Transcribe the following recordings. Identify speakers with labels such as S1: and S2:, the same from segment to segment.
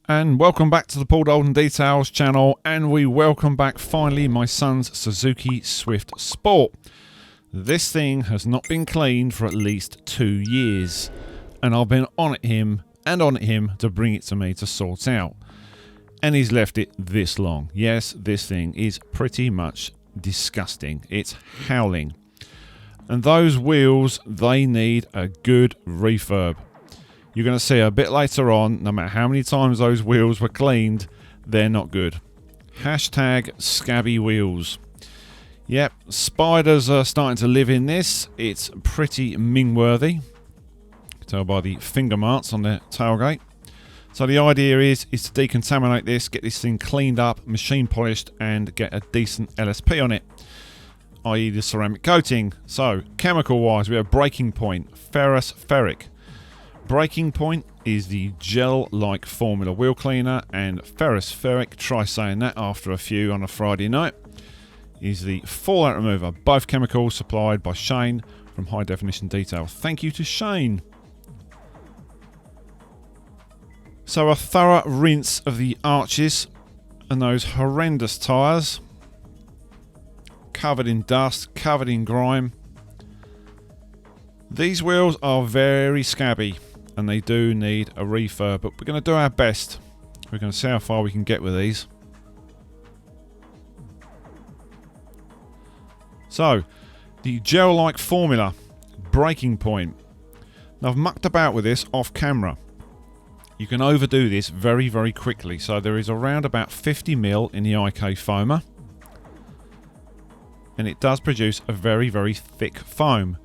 S1: And welcome back to the Paul Dalton Details channel, and we welcome back finally my son's Suzuki Swift Sport. This thing has not been cleaned for at least 2 years, and I've been on at him to bring it to me to sort out. And he's left it this long. Yes, this thing is pretty much disgusting. It's howling. And those wheels, they need a good refurb. You're going to see a bit later on, no matter how many times those wheels were cleaned, they're not good. Hashtag scabby wheels. Yep, spiders are starting to live in this. It's pretty ming-worthy. You can tell by the finger marks on the tailgate. So the idea is to decontaminate this, get this thing cleaned up, machine polished, and get a decent LSP on it, i.e. the ceramic coating. So, chemical-wise, we have breaking point, ferrous ferric. Breaking point is the gel-like formula wheel cleaner, and ferrous ferric, try saying that after a few on a Friday night, is the fallout remover. Both chemicals supplied by Shane from High Definition Detail. Thank you to Shane. So a thorough rinse of the arches and those horrendous tyres, covered in dust, covered in grime. These wheels are very scabby and they do need a refurb, but we're going to do our best. We're going to see how far we can get with these. So, the gel-like formula, breaking point. Now I've mucked about with this off camera. You can overdo this very, very quickly. So there is around about 50ml in the IK foamer. And it does produce a very, very thick foam.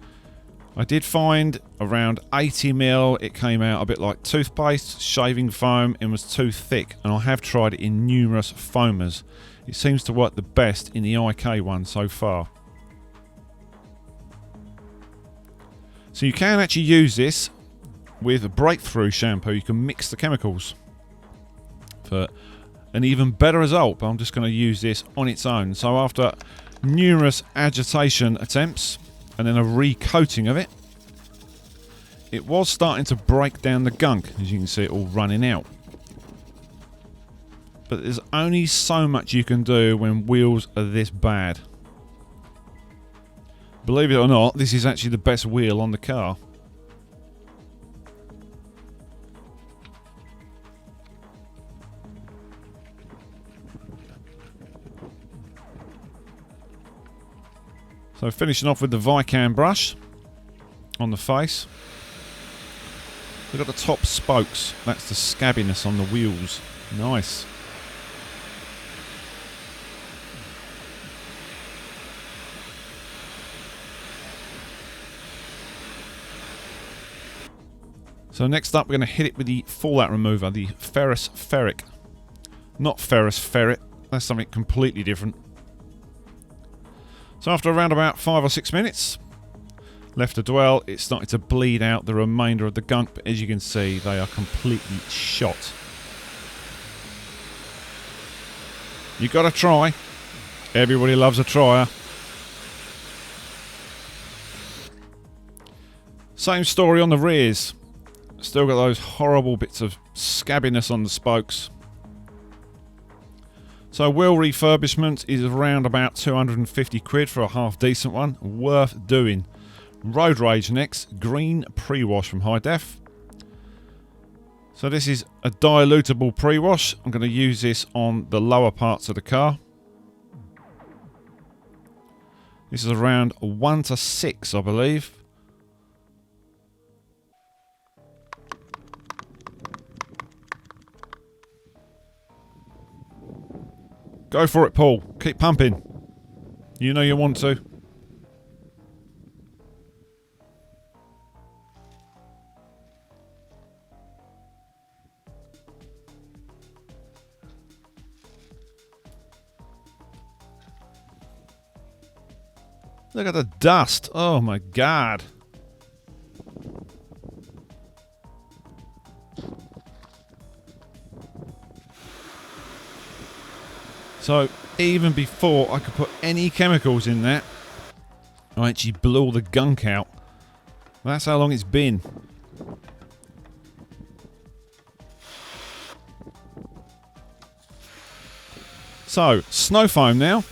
S1: I did find around 80ml, it came out a bit like toothpaste, shaving foam, and was too thick. And I have tried it in numerous foamers. It seems to work the best in the IK one so far. So you can actually use this with a breakthrough shampoo. You can mix the chemicals for an even better result, but I'm just going to use this on its own. So after numerous agitation attempts and then a recoating of it, it was starting to break down the gunk, as you can see it all running out. But there's only so much you can do when wheels are this bad. Believe it or not, this is actually the best wheel on the car. So finishing off with the Vicam brush on the face. We've got the top spokes. That's the scabbiness on the wheels. Nice. So next up we're going to hit it with the fallout remover, the ferrous ferric. Not ferrous ferret, that's something completely different. So after around about 5 or 6 minutes left to dwell, it's starting to bleed out the remainder of the gunk, but as you can see they are completely shot. You got to try. Everybody loves a trier. Same story on the rears. Still got those horrible bits of scabbiness on the spokes. So wheel refurbishment is around about 250 quid for a half decent one. Worth doing. Road rage next. Green pre-wash from High Def. So this is a dilutable pre-wash. I'm going to use this on the lower parts of the car. This is around 1 to 6, I believe. Go for it, Paul. Keep pumping. You know you want to. Look at the dust. Oh my God. So even before I could put any chemicals in that, I actually blew all the gunk out. That's how long it's been. So, snow foam now.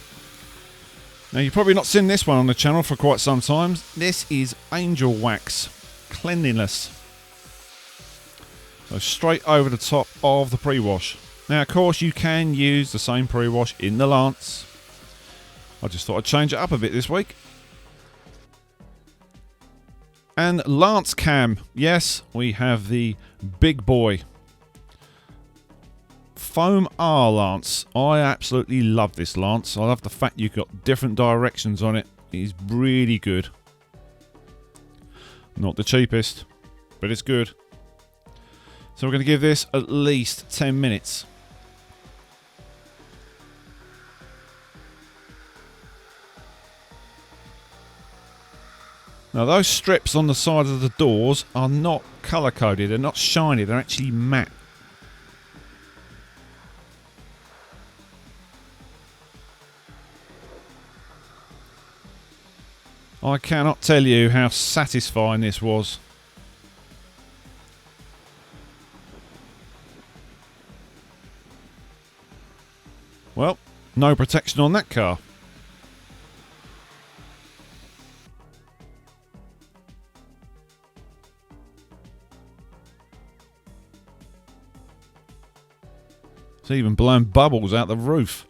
S1: Now, you've probably not seen this one on the channel for quite some time. This is Angel Wax Cleanliness. So, straight over the top of the pre-wash. Now, of course, you can use the same pre-wash in the Lance. I just thought I'd change it up a bit this week. And Lance Cam. Yes, we have the big boy. Foam R Lance. I absolutely love this Lance. I love the fact you've got different directions on it. It is really good. Not the cheapest, but it's good. So we're going to give this at least 10 minutes. Now those strips on the side of the doors are not colour coded. They're not shiny. They're actually matte. I cannot tell you how satisfying this was. Well, no protection on that car. It's even blowing bubbles out the roof.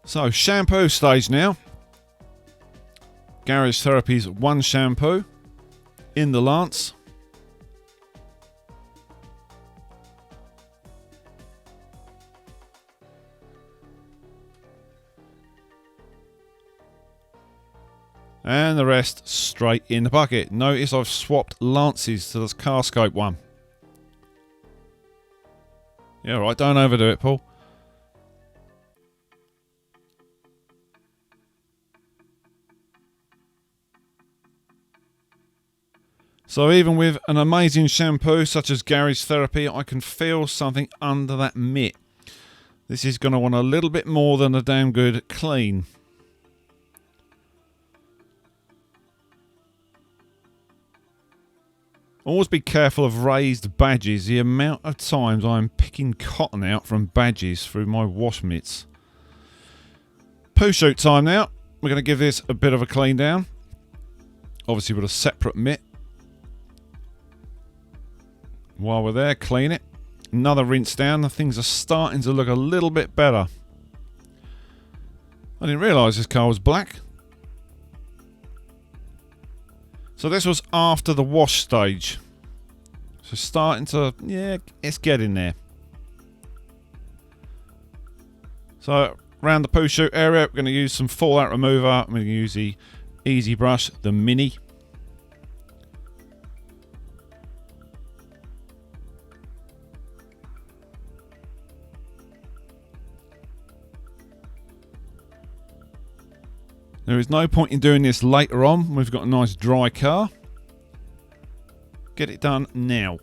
S1: So, shampoo stage now. Garage Therapy's one shampoo in the Lance. And the rest straight in the bucket. Notice I've swapped Lances to this Carscope one. Yeah, right, don't overdo it, Paul. So even with an amazing shampoo such as Garage Therapy, I can feel something under that mitt. This is going to want a little bit more than a damn good clean. Always be careful of raised badges. The amount of times I'm picking cotton out from badges through my wash mitts. Poo shoot time now. We're going to give this a bit of a clean down. Obviously with a separate mitt. While we're there, clean it. Another rinse down. The things are starting to look a little bit better. I didn't realise this car was black. So this was after the wash stage. So starting to, yeah, it's getting there. So around the poo shoot area, we're going to use some fallout remover. I'm going to use the Easy Brush, the Mini. There is no point in doing this later on. We've got a nice dry car. Get it done now.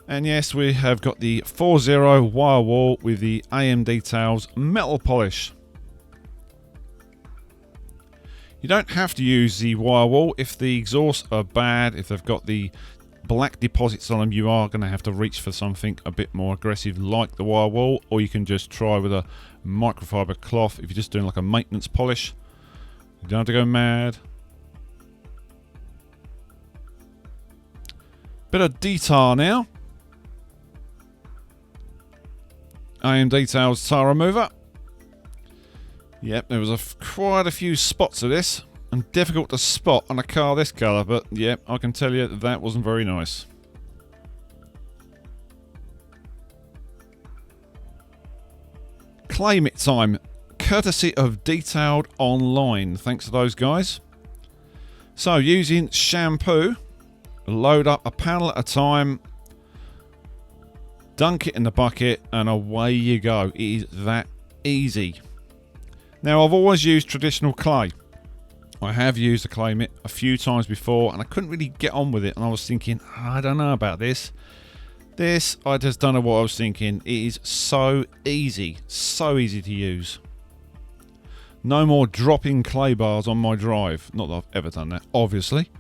S1: And yes, we have got the 4.0 wire wall with the AM Details metal polish. You don't have to use the wire wall. If the exhausts are bad, if they've got the black deposits on them, you are going to have to reach for something a bit more aggressive like the wire wall, or you can just try with a microfiber cloth if you're just doing like a maintenance polish. You don't have to go mad. Bit of detail now. AM Details tire remover. Yep, there was quite a few spots of this, and difficult to spot on a car this colour, but yep, I can tell you that wasn't very nice. Claim it time, courtesy of Detailed Online. Thanks to those guys. So using shampoo, load up a panel at a time, dunk it in the bucket, and away you go. It is that easy. Now I've always used traditional clay. I have used the Klein a few times before and I couldn't really get on with it, and I was thinking, I don't know about this. I just don't know what I was thinking. It is so easy to use. No more dropping clay bars on my drive. Not that I've ever done that, obviously.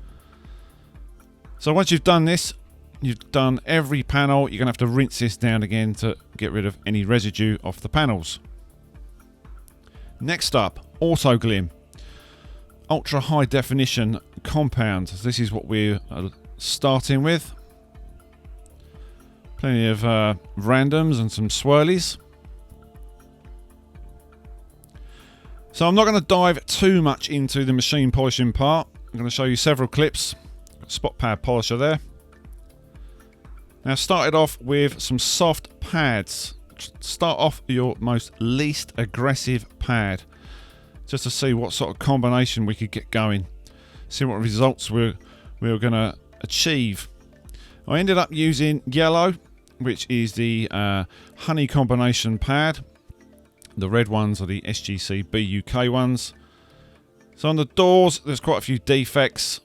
S1: So once you've done this, you've done every panel. You're going to have to rinse this down again to get rid of any residue off the panels. Next up, AUTOGLYM. Ultra high definition compound. This is what we're starting with. Plenty of randoms and some swirlies. So I'm not going to dive too much into the machine polishing part. I'm going to show you several clips. Spot pad polisher there. Now started off with some soft pads. Start off your most least aggressive pad, just to see what sort of combination we could get going. See what results we were going to achieve. I ended up using yellow, which is the honey combination pad. The red ones are the SGC BUK ones. So on the doors, there's quite a few defects.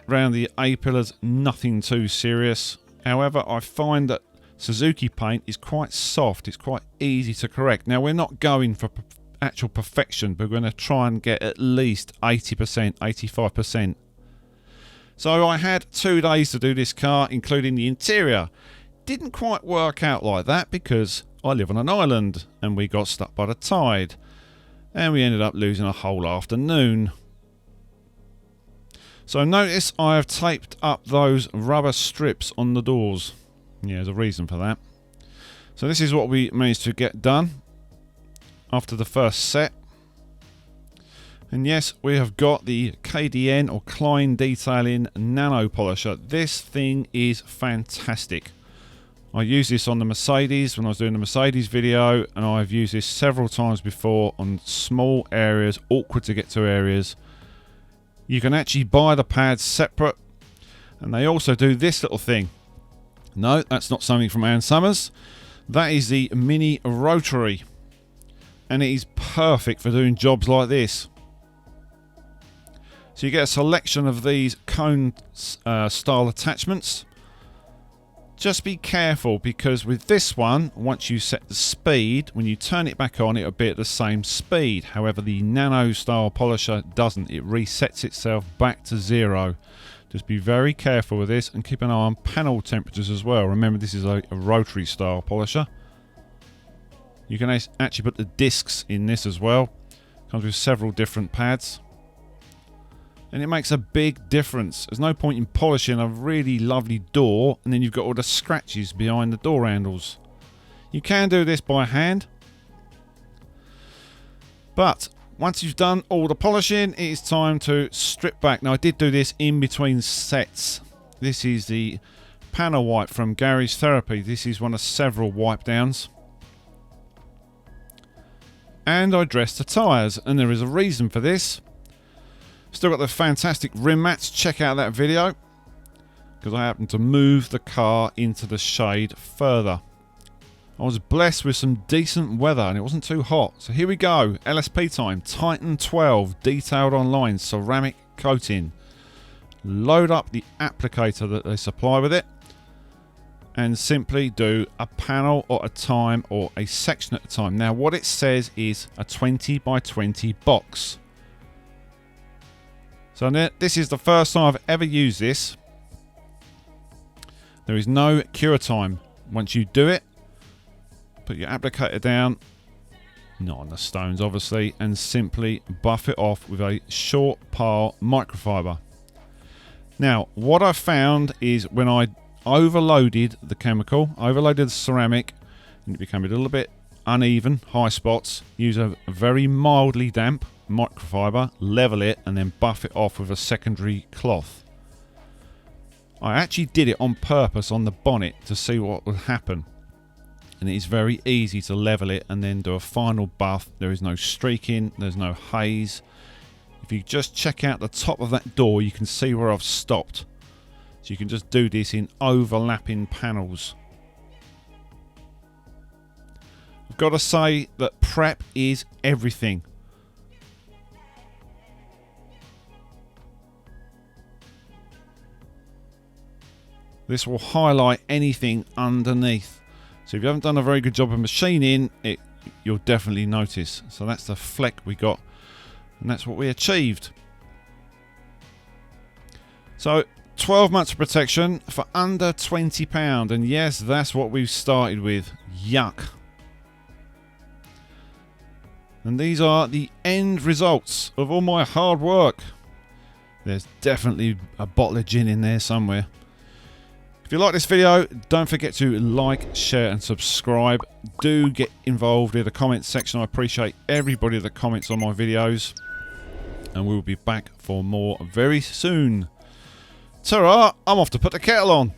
S1: Around the A-pillars, nothing too serious. However, I find that Suzuki paint is quite soft. It's quite easy to correct. Now, we're not going for actual perfection, but we're going to try and get at least 80%, 85%. So I had 2 days to do this car, including the interior. Didn't quite work out like that because I live on an island and we got stuck by the tide. And we ended up losing a whole afternoon. So notice I have taped up those rubber strips on the doors. Yeah, there's a reason for that. So this is what we managed to get done after the first set. And yes, we have got the KDN or Klein Detailing Nano Polisher. This thing is fantastic. I used this on the Mercedes when I was doing the Mercedes video, and I've used this several times before on small areas, awkward to get to areas. You can actually buy the pads separate, and they also do this little thing. No, that's not something from Ann Summers. That is the mini rotary, and it is perfect for doing jobs like this. So you get a selection of these cone style attachments. Just be careful, because with this one, once you set the speed, when you turn it back on, it'll be at the same speed. However, the Nano style polisher doesn't. It resets itself back to 0. Just be very careful with this, and keep an eye on panel temperatures as well. Remember, this is a rotary style polisher. You can actually put the discs in this as well. Comes with several different pads. And it makes a big difference. There's no point in polishing a really lovely door and then you've got all the scratches behind the door handles. You can do this by hand, but once you've done all the polishing, it is time to strip back. Now, I did do this in between sets. This is the panel wipe from Garage Therapy. This is one of several wipe downs. And I dressed the tyres, and there is a reason for this. Still got the fantastic RIMMATS. Check out that video, because I happened to move the car into the shade further. I was blessed with some decent weather and it wasn't too hot. So here we go. LSP time. Titan 12 detailed online ceramic coating. Load up the applicator that they supply with it and simply do a panel at a time or a section at a time. Now, what it says is a 20 by 20 box. So this is the first time I've ever used this. There is no cure time. Once you do it, put your applicator down, not on the stones obviously, and simply buff it off with a short pile microfiber. Now, what I found is when I overloaded the chemical, overloaded the ceramic, and it became a little bit uneven, high spots, use a very mildly damp microfiber, level it, and then buff it off with a secondary cloth. I actually did it on purpose on the bonnet to see what would happen, and it is very easy to level it and then do a final buff. There is no streaking, there's no haze. If you just check out the top of that door, you can see where I've stopped. So you can just do this in overlapping panels. I've got to say that prep is everything. this will highlight anything underneath. So if you haven't done a very good job of machining it, you'll definitely notice. So that's the fleck we got, and that's what we achieved. So 12 months of protection for under £20, and yes, that's what we've started with. Yuck. And these are the end results of all my hard work. There's definitely a bottle of gin in there somewhere. If you like this video, don't forget to like, share and subscribe. Do get involved in the comments section. I appreciate everybody that comments on my videos. And we'll be back for more very soon. Ta-ra, I'm off to put the kettle on.